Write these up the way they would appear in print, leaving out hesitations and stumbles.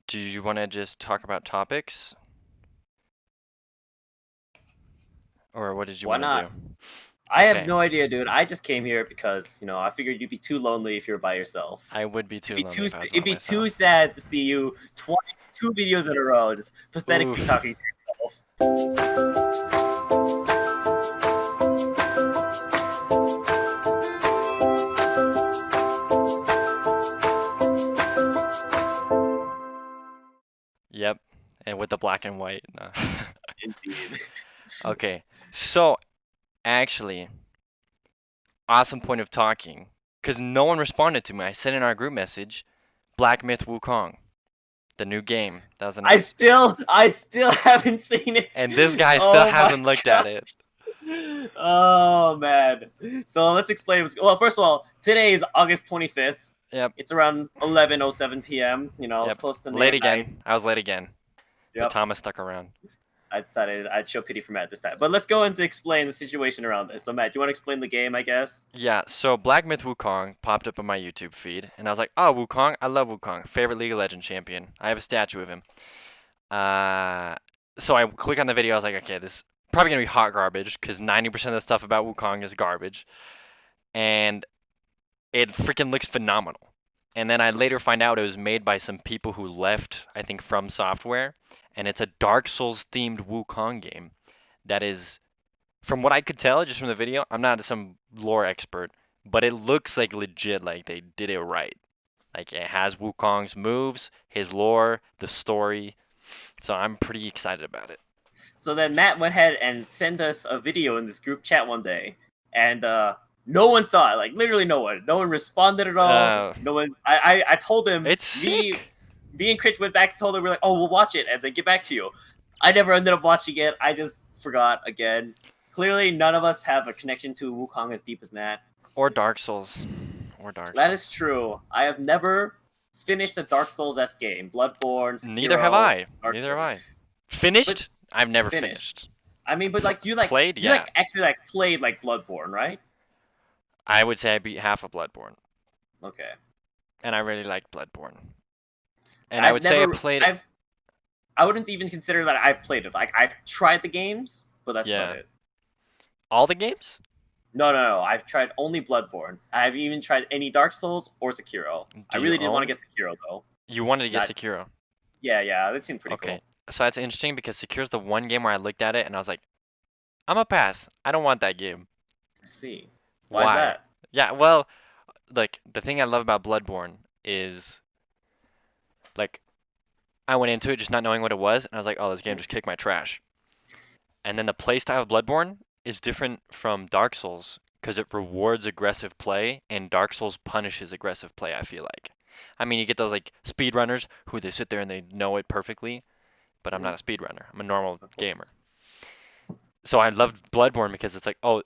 Do you want to just talk about topics? Or what did you Why want to not? do? I have Okay. no idea, dude. I just came here because I figured you'd be too lonely if you were by yourself. I would be too lonely if I was by It'd be too myself. sad to see you 22 videos in a row just pathetically Oof. talking to yourself. Yep. And with the black and white. No. Indeed. Okay. So, actually, awesome point of talking. Because no one responded to me. I sent in our group message, Black Myth Wukong, the new game that was I announced. still haven't seen it. And this guy still Oh my hasn't looked at god. it. Oh man. So let's explain. Well, first of all, today is August 25th. Yep. It's around 11:07 p.m. Yep. Close to Late midnight. again. I was late again. But Yep. Thomas stuck around. I decided I'd show pity for Matt this time. But let's go into explain the situation around this. So Matt, do you want to explain the game, I guess? Yeah, so Black Myth Wukong popped up on my YouTube feed, and I was like, oh, Wukong, I love Wukong. Favorite League of Legends champion. I have a statue of him. Uh, so I click on the video, I was like, okay, this is probably gonna be hot garbage, because 90% of the stuff about Wukong is garbage. And it freaking looks phenomenal. And then I later find out it was made by some people who left, I think, from Software, and it's a Dark Souls themed Wukong game that is, from what I could tell just from the video, I'm not some lore expert, but it looks like legit, like they did it right. Like it has Wukong's moves, his lore, the story. So I'm pretty excited about it. So then Matt went ahead and sent us a video in this group chat one day, and no one saw it. Like literally no one. No one responded at all. Uh, No one. I told him. it's sick. Me and Critch went back and told him we're like, oh, we'll watch it and then get back to you. I never ended up watching it. I just forgot again. Clearly, none of us have a connection to Wukong as deep as Matt. Or Dark Souls. Or Dark Souls. That is true. I have never finished a Dark Souls-s game. Bloodborne, Sekiro, Neither have I. Dark Neither have Souls. I. Finished? I've never Finished. finished. I mean, but like you Played? you Yeah. actually played like Bloodborne, right? I would say I beat half of Bloodborne. Okay. And I really like Bloodborne. And I would say I played it. I wouldn't even consider that I've played it. Like I've tried the games, but that's about it. All the games? No. I've tried only Bloodborne. I haven't even tried any Dark Souls or Sekiro. I really didn't want to get Sekiro though. You wanted to get Sekiro? Yeah, that seemed pretty cool. Okay, so that's interesting because Sekiro's the one game where I looked at it and I was like, I'm a pass. I don't want that game. I see. Why is that? Yeah, well, like the thing I love about Bloodborne is like I went into it just not knowing what it was and I was like, oh, this game just kicked my trash. And then the playstyle of Bloodborne is different from Dark Souls because it rewards aggressive play and Dark Souls punishes aggressive play, I feel like. I mean, you get those like speedrunners who they sit there and they know it perfectly, but I'm not a speedrunner. I'm a normal gamer. So I loved Bloodborne because it's like, oh,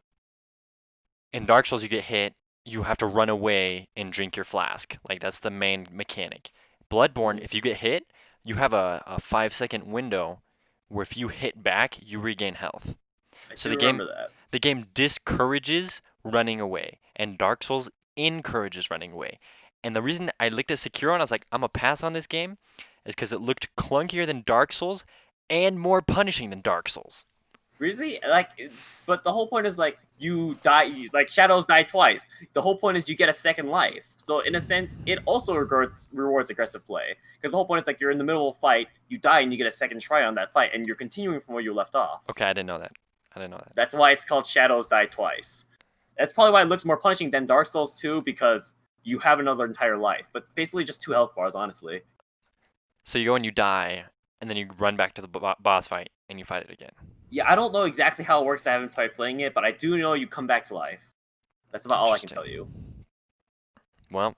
in Dark Souls you get hit, you have to run away and drink your flask. Like that's the main mechanic. Bloodborne, if you get hit, you have a 5-second window where if you hit back, you regain health. So the game discourages running away, and Dark Souls encourages running away. And the reason I looked at Sekiro and I was like, I'm gonna pass on this game, is because it looked clunkier than Dark Souls and more punishing than Dark Souls. Really? But the whole point is you die, like Shadows die twice. The whole point is you get a second life. So in a sense, it also rewards aggressive play because the whole point is you're in the middle of a fight, you die, and you get a second try on that fight, and you're continuing from where you left off. Okay, I didn't know that. That's why it's called Shadows Die Twice. That's probably why it looks more punishing than Dark Souls 2 because you have another entire life, but basically just 2 health bars, honestly. So you go and you die, and then you run back to the boss fight, and you fight it again. Yeah, I don't know exactly how it works. I haven't tried playing it, but I do know you come back to life. That's about all I can tell you. Well,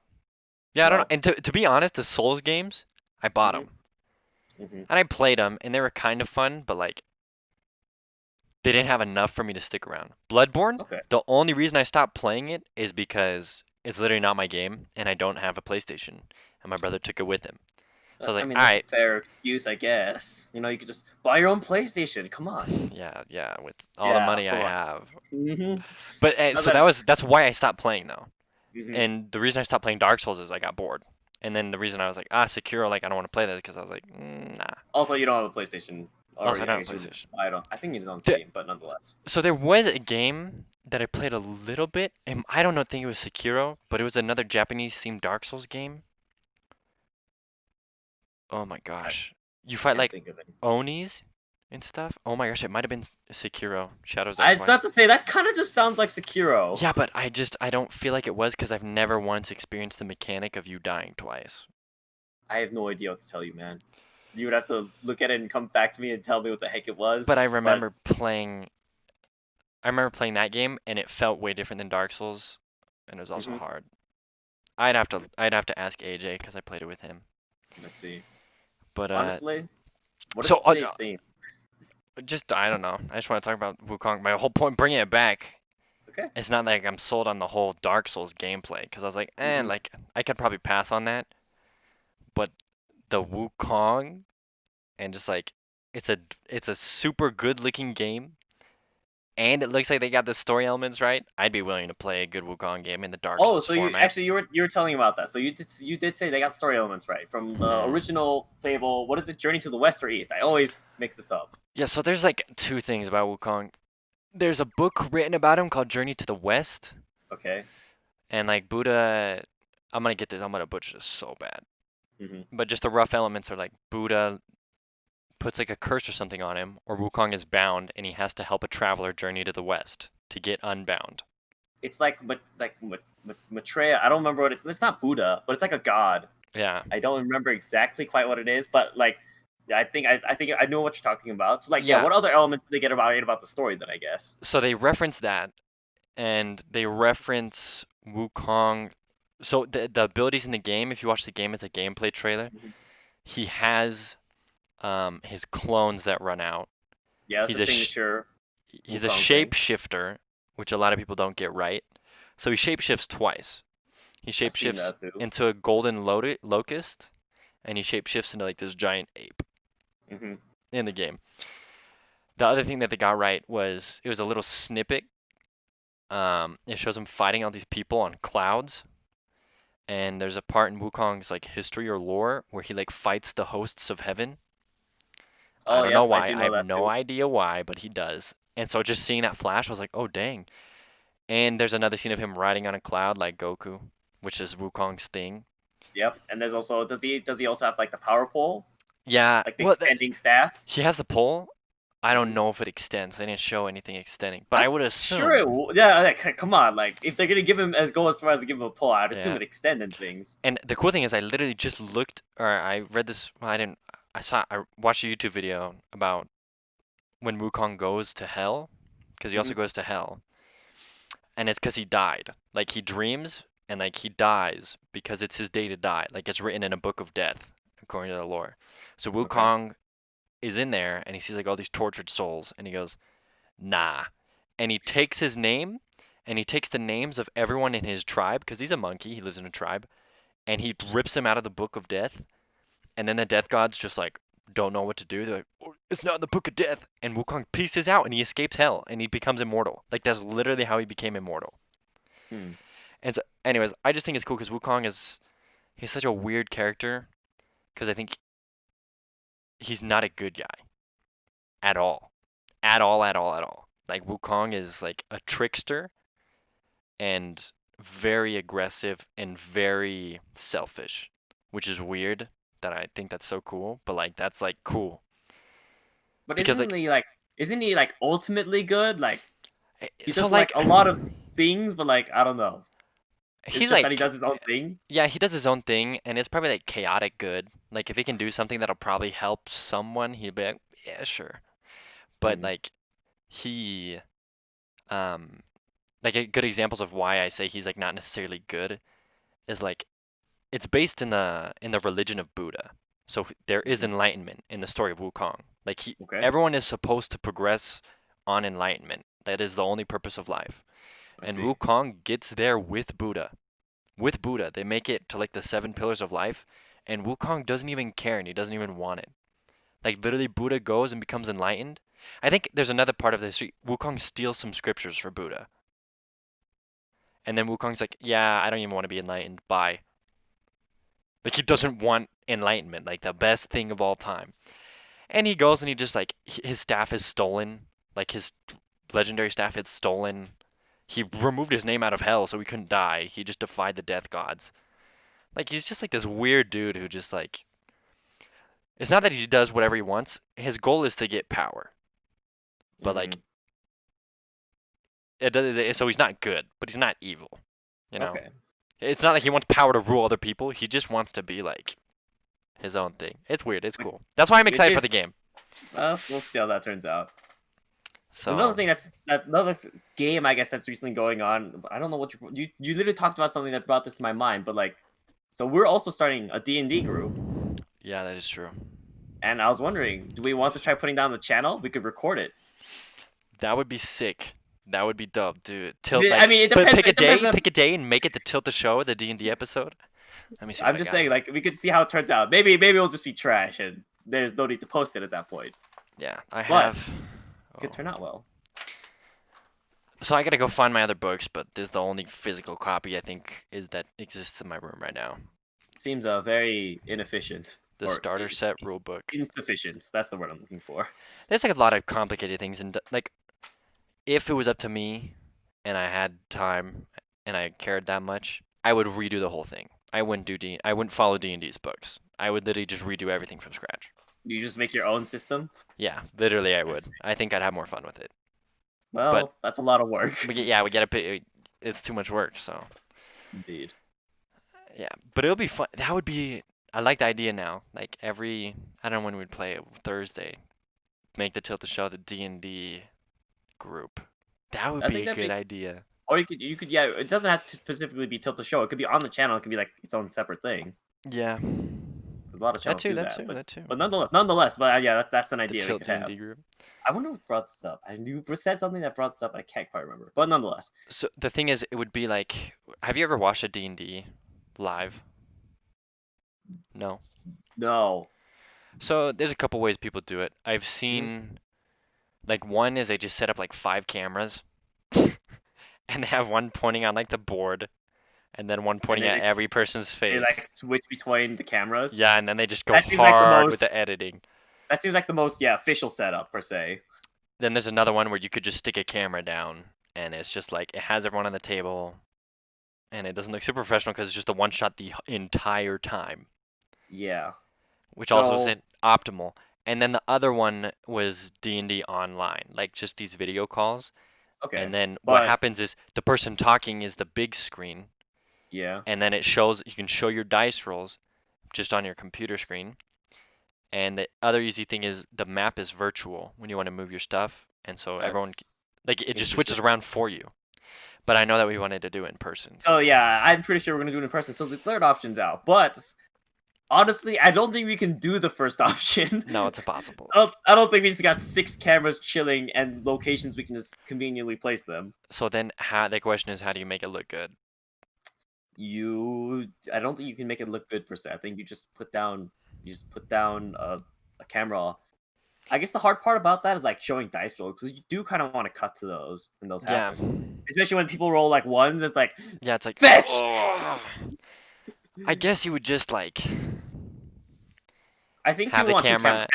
yeah, I don't know. And to be honest, the Souls games, I bought them. And I played them, and they were kind of fun, but like, they didn't have enough for me to stick around. Bloodborne, the only reason I stopped playing it is because it's literally not my game, and I don't have a PlayStation, and my brother took it with him. So I was like, mean, that's a fair excuse, I guess. You could just buy your own PlayStation. Come on. Yeah, with all the money I have. Mm-hmm. But so that's why I stopped playing though. And the reason I stopped playing Dark Souls is I got bored, And then the reason I was like, Sekiro, like I don't want to play this because I was like, nah. Also, you don't have a PlayStation, or Also, I I don't have guess a you. PlayStation. I don't. I think it's on The- Steam, but nonetheless. So there was a game that I played a little bit, and I don't know, think it was Sekiro, but it was another Japanese themed Dark Souls game. Oh my I gosh. You fight can't like think of it. Onis and stuff. Oh my gosh, it might have been Sekiro. Shadows Die I just Twice. have to say that kind of just sounds like Sekiro. Yeah, but I don't feel like it was because I've never once experienced the mechanic of you dying twice. I have no idea what to tell you, man. You would have to look at it and come back to me and tell me what the heck it was. But But I remember playing that game and it felt way different than Dark Souls, and it was also mhm. hard. I'd have to ask AJ because I played it with him. Let's see. But Honestly, what is so today's theme? just I don't know. I just want to talk about Wukong. My whole point bringing it back. Okay. It's not like I'm sold on the whole Dark Souls gameplay because I was like, Mhm. like I could probably pass on that. But the Wukong and just like it's a super good looking game and it looks like they got the story elements right. I'd be willing to play a good Wukong game in the Dark Oh, Souls so you format. actually you were telling me about that. So you did say they got story elements right from the Hmm. original Fable. What is it? Journey to the West or East? I always mix this up. Yeah, so there's like two things about Wukong. There's a book written about him called Journey to the West, Okay. and like Buddha, I'm gonna butcher this so bad. Hmm. But just the rough elements are like Buddha puts like a curse or something on him, or Wukong is bound and he has to help a traveler journey to the west to get unbound. It's like Maitreya. I don't remember what it's. It's not Buddha, but it's like a god. Yeah. I don't remember exactly quite what it is, but like, yeah, I think I know what you're talking about. So like, yeah, Yeah. what other elements did they get about the story then? I guess. So they reference that, and they reference Wukong. So the abilities in the game, if you watch the game as a gameplay trailer, Mhm. he has his clones that run out. Yeah, that's He's a a signature he's a Wukong thing. shapeshifter, which a lot of people don't get right. So he shapeshifts twice. He I've seen shapeshifts that too. into a golden locust, and he shapeshifts into like this giant ape Hmm. in the game. The other thing that they got right was it was a little snippet. It shows him fighting all these people on clouds, and there's a part in Wukong's like history or lore where he like fights the hosts of heaven. I Oh, don't know yep, I why. do I know have that no too. idea why, but he does. And so just seeing that flash, I was like, oh dang. And there's another scene of him riding on a cloud like Goku, which is Wukong's thing. Yep, and there's also does he also have like the power pole, Yeah, like the well, extending staff? he has the pole. I don't Hmm. know if it extends. They didn't show anything extending, but I I'm would sure assume. yeah, like, come on, like if they're gonna give him as far as to give him a pole, I'd assume Yeah. it extended things. And the cool thing is, I literally just looked, or I read this. Well, I didn't. I watched a YouTube video about when Wukong goes to hell, because he also Hmm. goes to hell, and it's because he died. Like he dreams and like he dies because it's his day to die. Like it's written in a book of death, according to the lore. So Okay. Wukong is in there and he sees like all these tortured souls, and he goes, nah. And he takes his name and he takes the names of everyone in his tribe, because he's a monkey, he lives in a tribe, and he rips them out of the book of death. And then the death gods just like don't know what to do. They're like, oh, it's not in the book of death. And Wukong pieces out and he escapes hell and he becomes immortal. Like that's literally how he became immortal. Hmm. And so, anyways, I just think it's cool because Wukong is he's such a weird character because I think he's not a good guy at all, at all, at all, at all. Like Wukong is like a trickster and very aggressive and very selfish, which is weird. That I think that's so cool, but like that's like cool But because like isn't he like ultimately good? Like he so does like like a lot of things, but like I don't know. It's he's just that he like does his own thing. yeah, he does his own thing and it's probably like chaotic good. Like if he can do something that'll probably help someone, he'd be like, yeah, sure. But Hmm. like he um like good examples of why I say he's like not necessarily good is like it's based in the religion of Buddha. So there is Hmm. enlightenment in the story of Wukong. Like Okay, everyone is supposed to progress on enlightenment. That is the only purpose of life. I And see. Wukong gets there with Buddha. With Buddha, they make it to like the seven pillars of life, and Wukong doesn't even care and he doesn't even want it. Like literally Buddha goes and becomes enlightened. I think there's another part of the history. Wukong steals some scriptures for Buddha. And then Wukong's like, yeah, I don't even want to be enlightened. Bye. Like he doesn't want enlightenment, like the best thing of all time. And he goes and he just like his staff is stolen, like his legendary staff is stolen. He removed his name out of hell so he couldn't die. He just defied the death gods. Like he's just like this weird dude who just like it's not that he does whatever he wants. His goal is to get power. But like so he's not good, but he's not evil. You know? Okay. It's not like he wants power to rule other people. He just wants to be like his own thing. It's weird. It's cool. That's why I'm Which excited for is, the game. we'll see how that turns out. Another So thing game I guess that's recently going on. I don't know what you literally talked about something that brought this to my mind, but like, so we're also starting a D&D group, yeah, that is true. and I was wondering, do we want to try putting down the channel? We could record it. That would be sick. That would be dope, dude. I mean, it but depends. pick a It depends day, on, pick a day, and make it the Tilt the Show, the D&D episode. Let me see if I'm I just got saying, it. like, we could see how it turns out. Maybe it'll just be trash, and there's no need to post it at that point. Yeah, I But have. it could turn out well. So I gotta go find my other books, but this is the only physical copy I think is that exists in my room right now. Seems very inefficient. The Or starter set rule book. insufficient. That's the word I'm looking for. There's like a lot of complicated things, and like if it was up to me, and I had time, and I cared that much, I would redo the whole thing. I wouldn't do I wouldn't follow D&D's books. I would literally just redo everything from scratch. You just make your own system. Yeah, literally I I would. see. I think I'd have more fun with it. But Well, that's a lot of work. we gotta pay. It's too much work, so Indeed. yeah. But it'll be fun. That would be. I like the idea now. Like I don't know when we'd play it. Thursday. Make the Tilt the Show the D&D group. That would I be think a that'd good be. idea. Or yeah. It doesn't have to specifically be Tilt the Show. It could be on the channel. It could be like its own separate thing. Yeah. A lot of That channels too. do That that, too. That too. but nonetheless. But yeah, that's an The idea we Tilt could have. D&D group. I wonder what brought this up. I knew said something that brought this up, but I can't quite remember. But nonetheless, So the thing is, it would be like, have you ever watched a D&D live? No. no. So there's a couple ways people do it. I've Mhm. seen, like one is they just set up like 5 cameras, and they have one pointing on like the board, and then one pointing at every person's They face. like switch between the cameras. Yeah, and then they just go That seems like the hard with most- the editing. That seems like the most official setup per se. Then there's another one where you could just stick a camera down, and it's just like it has everyone on the table, and it doesn't look super professional because it's just a one shot the entire time, Yeah. which also So- isn't optimal. And then the other one was D&D online, like just these video calls. Okay. And then what but happens is the person talking is the big screen, yeah. and then it shows you can show your dice rolls just on your computer screen. And the other easy thing is the map is virtual when you want to move your stuff, and so everyone That's like it just switches interesting. around for you. But I know that we wanted to do it in person. So yeah, I'm pretty sure we're gonna do it in person. So the third option's out. But honestly, I don't think we can do the first option. No, it's impossible. I don't think we just got 6 cameras chilling and locations we can just conveniently place them. So then the question is, how do you make it look good? I don't think you can make it look good per se. I think you just put down a camera. I guess the hard part about that is like showing dice rolls, because you do kind of want to cut to those when those Yeah. happen. Especially when people roll like ones, it's like Yeah, it's like fetch. oh. I guess you would just like I think have you the want camera.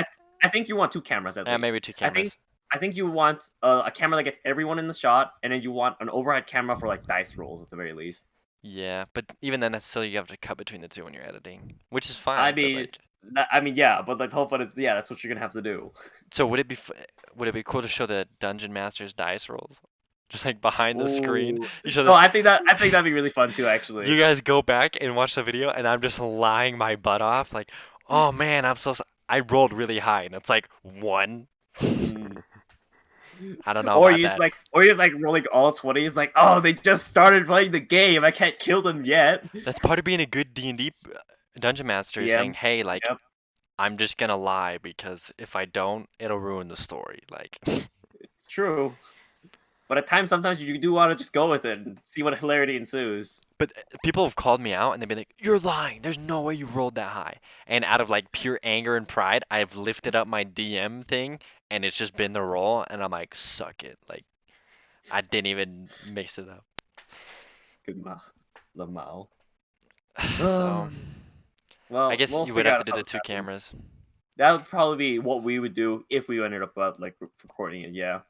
I think you want 2 cameras at least. Maybe 2 cameras. I think you want a camera that gets everyone in the shot, and then you want an overhead camera for like dice rolls at the very least. Yeah, but even then, that's still you have to cut between the two when you're editing, which is fine. I but, mean, like, yeah, but like the whole fun is that's what you're gonna have to do. so would it be cool to show the dungeon master's dice rolls, just like behind the screen? Ooh. You show No, the, I think that'd be really fun too, actually. you guys go back and watch the video, and I'm just lying my butt off, like, oh man, I rolled really high, and it's like 1. Mm. I don't know Or about you that. just like rolling all 20s, like, oh, they just started playing the game. I can't kill them yet. That's part of being a good D&D dungeon master, is Yeah. saying, hey, like, Yep. I'm just gonna lie because if I don't, it'll ruin the story. Like, It's true. But at times, sometimes you do want to just go with it and see what hilarity ensues. but people have called me out and they've been like, "You're lying. There's no way you rolled that high." And out of like pure anger and pride, I've lifted up my DM thing and it's just been the roll, and I'm like, "Suck it." Like, I didn't even mix it up. Good Lamau. So, I Well, guess we'll you would figure have out to do how the this two happens. cameras. That would probably be what we would do if we ended up like recording it. Yeah.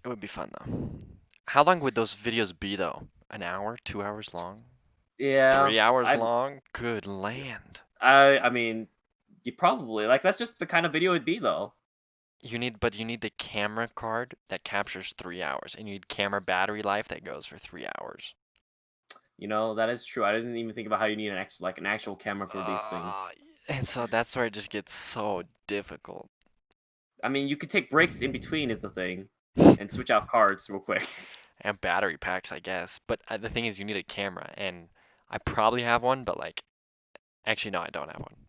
It would be fun though. How long would those videos be though? An hour? 2 hours long? Yeah. 3 hours I long? Good land. I mean, you probably like that's just the kind of video it'd be though. But you need the camera card that captures 3 hours, and you need camera battery life that goes for 3 hours. You know, that is true. I didn't even think about how you need an actual camera for these things. Uh, and so that's where it just gets so difficult. I mean, you could take breaks in between is the thing, and switch out cards real quick. And battery packs, I guess. But the thing is, you need a camera, and I probably have one, but like, actually, no, I don't have one.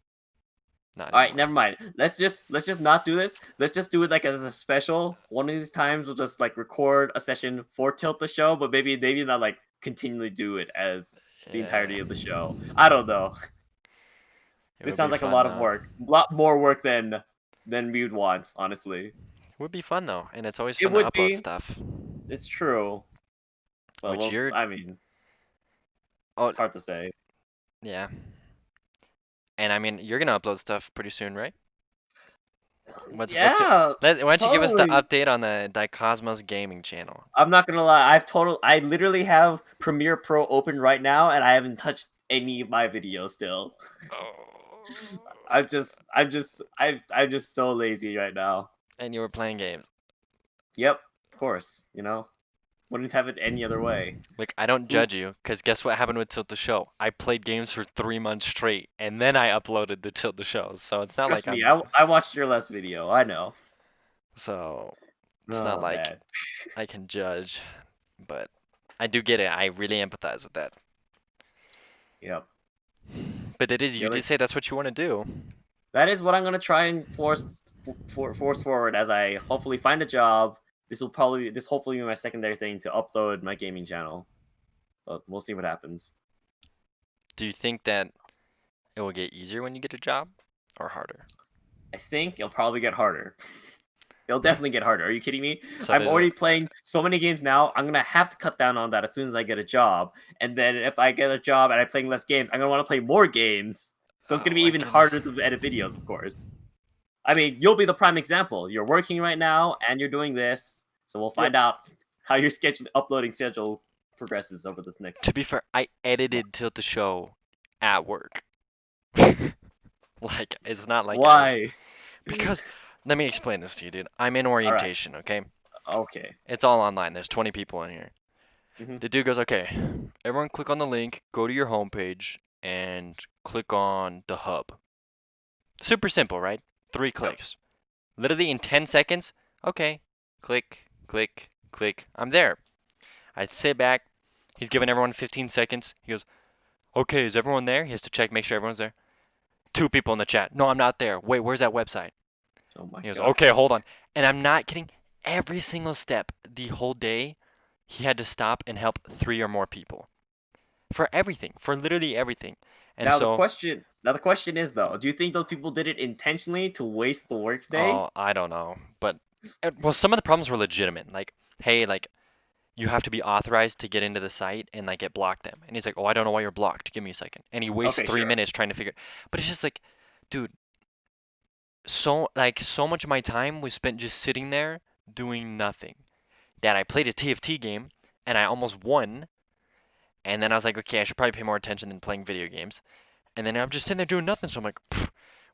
Not All right, anymore. never mind. Let's just not do this. Let's just do it like as a special. One of these times we'll just like record a session for Tilt the Show, but maybe not like continually do it as the Yeah, entirety of the show. I don't know. it This would be sounds like a fun lot of though. work. A lot more work than we would want, honestly. It would be fun though, and it's always It fun to would upload be. stuff. It's true. But Which well, you're, I mean, oh it's hard to say. yeah, and I mean you're gonna upload stuff pretty soon, right? What's it? Yeah, Why don't you give us the totally. update on the Cosmos Gaming channel? I'm not gonna lie. I literally have Premiere Pro open right now, and I haven't touched any of my videos still. Oh. I'm just so lazy right now. And you were playing games. Yep, of course. You know, wouldn't have it any other way. Like, I don't Oof, judge you, because guess what happened with Tilt the Show? I played games for 3 months straight, and then I uploaded the Tilt the Show. So it's not like trust me, I'm, I watched your last video. I know. so it's not Oh like man. I can judge, but I do get it. I really empathize with that. Yep. But The you other did say that's what you want to do. that is what I'm gonna try and force forward as I hopefully find a job. This hopefully be my secondary thing to upload my gaming channel. But we'll see what happens. Do you think that it will get easier when you get a job or harder? I think it'll probably get harder. It'll definitely get harder. Are you kidding me? So I'm there's a, already playing so many games now. I'm gonna have to cut down on that as soon as I get a job. And then if I get a job and I'm playing less games, I'm gonna want to play more games. So it's gonna oh be my even goodness. harder to edit videos, of course. I mean, you'll be the prime example. You're working right now and you're doing this. So we'll Yep. find out how your uploading schedule progresses over this next To be fair, I month. edited Tilt the Show at work. Like, it's not like Why? because, let me explain this to you, dude. I'm in All right. orientation, okay? Okay. It's all online. There's 20 people in here. Hmm. The dude goes, okay, everyone click on the link, go to your homepage, and click on the hub. Super simple, right? 3 Yep. clicks. Literally in 10 seconds, okay, click, click, click, I'm there. I sit back, he's giving everyone 15 seconds. He goes, okay, is everyone there? He has to check, make sure everyone's there. 2 people in the chat. No, I'm not there. Wait, where's that website? Oh my He goes, okay, gosh. hold on. And I'm not kidding. Every single step, the whole day, he had to stop and help 3 or more people. For everything, for literally everything. And so, Now the question is though, do you think those people did it intentionally to waste the workday? oh, I don't know. But, well, some of the problems were legitimate. Like, hey, like, you have to be authorized to get into the site and, like, it blocked them. And he's like, oh, I don't know why you're blocked. Give me a second. And he wastes Okay, 3 sure. minutes trying to figure it. But it's just like, dude, so much of my time was spent just sitting there doing nothing. That I played a TFT game and I almost won. And then I was like, okay, I should probably pay more attention than playing video games. And then I'm just sitting there doing nothing. So I'm like,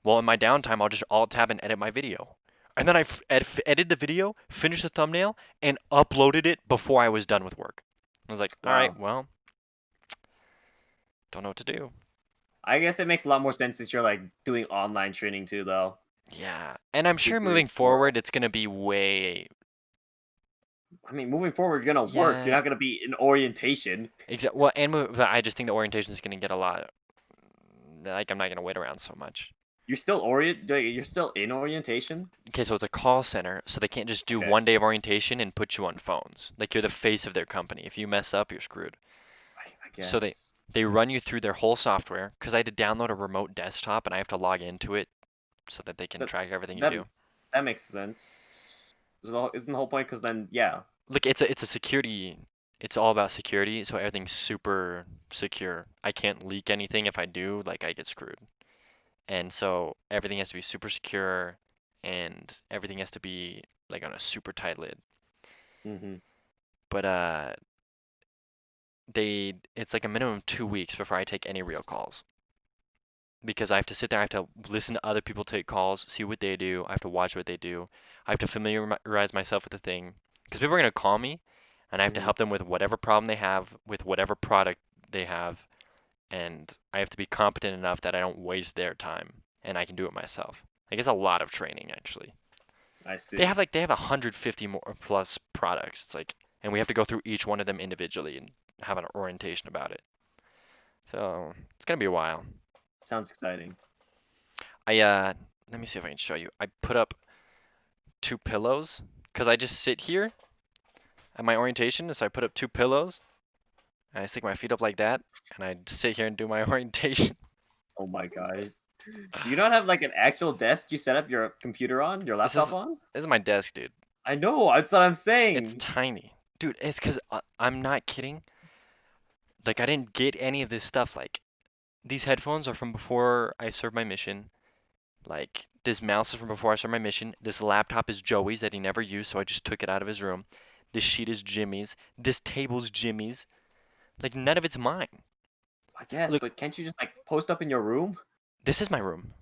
well, in my downtime, I'll just alt tab and edit my video. And then I edited the video, finished the thumbnail, and uploaded it before I was done with work. I was like, all right, Wow. well, don't know what to do. I guess it makes a lot more sense since you're like doing online training too, though. Yeah, and I'm sure Super moving rural. forward, it's gonna be way. I mean, moving forward, you're gonna work. You're Yeah, not gonna be in orientation. well, and but I just think the orientation is gonna get a lot. Like, I'm not gonna wait around so much. You're still in orientation. Okay, so it's a call center, so they can't just do Okay, 1 day of orientation and put you on phones. Like, you're the face of their company. If you mess up, you're screwed. I So guess they run you through their whole software because I had to download a remote desktop and I have to log into it so that they can that track everything you that do. that makes sense. Isn't the whole point? Because then, yeah, Look, it's a security it's all about security, so everything's super secure. I can't leak anything. If I do, like I get screwed. And so everything has to be super secure and everything has to be like on a super tight lid. Mm-hmm. But it's like a minimum of 2 weeks before I take any real calls. Because I have to sit there, I have to listen to other people take calls, see what they do, I have to watch what they do. I have to familiarize myself with the thing. Because people are going to call me and I have to Mm-hmm. help them with whatever problem they have, with whatever product they have, and I have to be competent enough that I don't waste their time and I can do it myself. Like it's a lot of training actually. I They see. have 150 more plus products. It's like, and we have to go through each one of them individually and have an orientation about it. So it's gonna be a while. Sounds exciting. Let me see if I can show you. I put up 2 pillows because I just sit here at my orientation. So I put up 2 pillows and I stick my feet up like that and I sit here and do my orientation. Oh my gosh. Do you not have like an actual desk you set up your computer on, your This laptop is on? this is my desk, dude. I know, that's what I'm It's saying. tiny. Dude, it's because I'm not kidding. Like, I didn't get any of this stuff. Like, these headphones are from before I served my mission. Like, this mouse is from before I served my mission. This laptop is Joey's that he never used, so I just took it out of his room. This sheet is Jimmy's. This table's Jimmy's. Like, none of it's mine. I guess, Look, but can't you just like post up in your room? this is my room.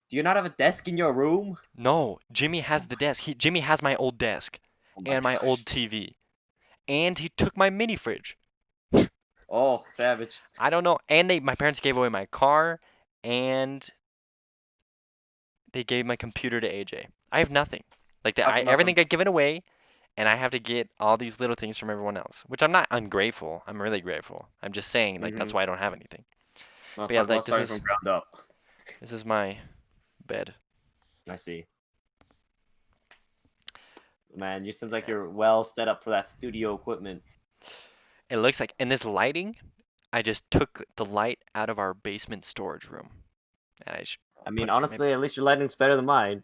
Do you not have a desk in your room? No, Jimmy Oh has the my, desk. Jimmy has my old desk oh my and my gosh. old TV. And he took my mini fridge. Oh, savage. I don't know. And my parents gave away my car, and they gave my computer to AJ. I have nothing. Like Talking about everything from got given away, and I have to get all these little things from everyone else. Which I'm not ungrateful. I'm really grateful. I'm just saying like that's mm-hmm. why I don't have anything. Well, But yeah, talk like about starting from ground up. this is my bed. I see. Man, you seems like you're well set up for that studio equipment. It looks like, and this lighting, I just took the light out of our basement storage room, and I should I mean, put maybe. honestly, at least your lighting's better than mine.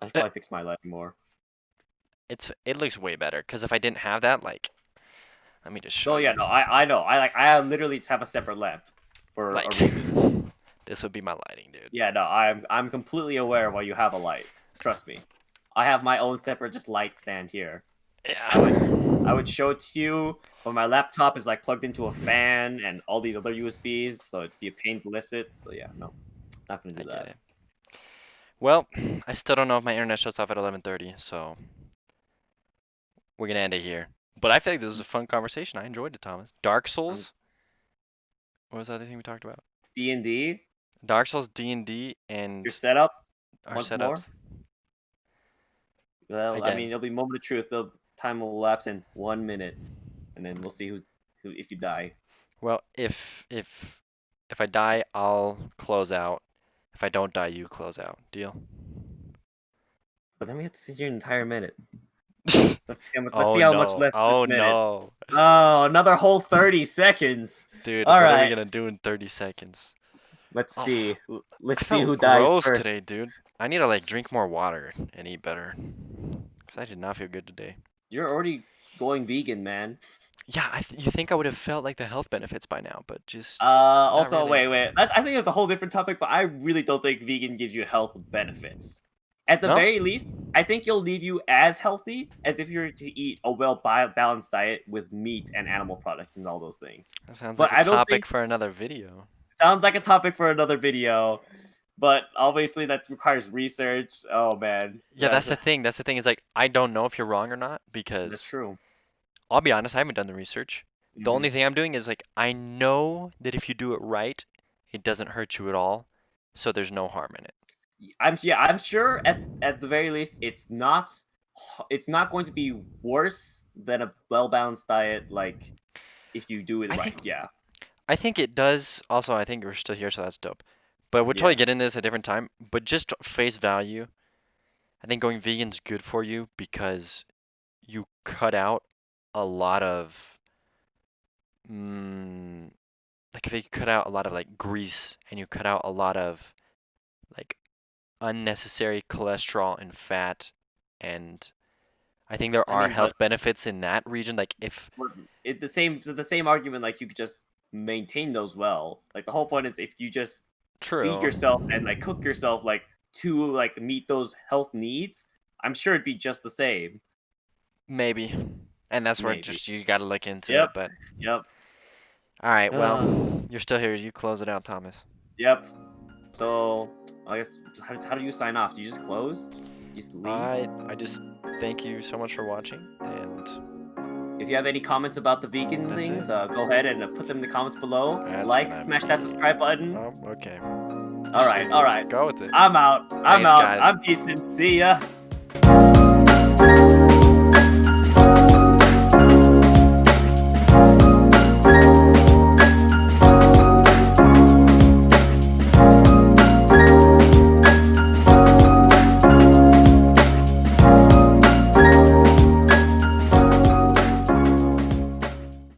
I should probably fix my lighting more. It looks way better because if I didn't have that, like, let me just show Oh yeah, you. no, I know. I literally just have a separate lamp for a Like, reason. this would be my lighting, dude. Yeah, no, I'm completely aware why you have a light. Trust me. I have my own separate just light stand here. I would I Yeah. would show it to you, but my laptop is like plugged into a fan and all these other USBs, so it'd be a pain to lift it. So yeah, no, not gonna I do get that. it. Well, I still don't know if my internet shuts off at 11:30, so we're gonna end it here. But I feel like this was a fun conversation. I enjoyed it, Thomas. Dark Um, Souls. What was the other thing we talked about? D&D, Dark Souls, D&D, your and setup our once setups. more. Well, I mean, Again, it'll be moment of truth. The time will elapse in 1 minute, and then we'll see who if you die. well, if I die, I'll close out. If I don't die, you close out. Deal? But then we have to sit here an entire minute. Let's see Oh how much no. left in this Oh minute. no. Oh, another whole 30 seconds. Dude, All what are we right. gonna do in 30 seconds? Let's Oh, see. I Let's see who felt dies gross first. today, dude. I need to like drink more water and eat better. Because I did not feel good today. You're already going vegan, man. Yeah, you think I would have felt like the health benefits by now, but just not Also, really. wait. I think that's a whole different topic, but I really don't think vegan gives you health benefits. At the No? very least, I think it'll leave you as healthy as if you were to eat a well balanced diet with meat and animal products and all those things. That sounds But like a I don't topic think for another video. sounds like a topic for another video. But obviously, that requires research. Oh man, Yeah, that's the thing. That's the thing is like I don't know if you're wrong or not that's because true. I'll be honest, I haven't done the research. The Hmm. only thing I'm doing is like I know that if you do it right, it doesn't hurt you at all, so there's no harm in it. I'm sure at the very least it's not going to be worse than a well balanced diet like if you do it I right. think Yeah. I think it does. Also, I think we're still here, so that's dope. But we'll totally Yeah. get into this at a different time. But just face value, I think going vegan's good for you because you cut out a lot of mm, like if you cut out a lot of like grease and you cut out a lot of like unnecessary cholesterol and fat and I think there I are mean, but health benefits in that region. Like if the same argument. Like you could just maintain those well. Like the whole point is if you just feed true, yourself and like cook yourself like to like meet those health needs, I'm sure it'd be just the same. maybe, and that's where Maybe. just you got to look into Yep. it. But Yep. all right, Uh, well, you're still here. You close it out, Thomas. yep. So I guess how do you sign off? Do you just close? You just leave? I just thank you so much for watching, and If you have any comments about the vegan that's things, it. go ahead and put them in the comments below. That's Like, gonna smash that subscribe button. Oh, okay. All right, all right. Go with it. I'm out. I'm Thanks, out. guys. I'm decent. See ya.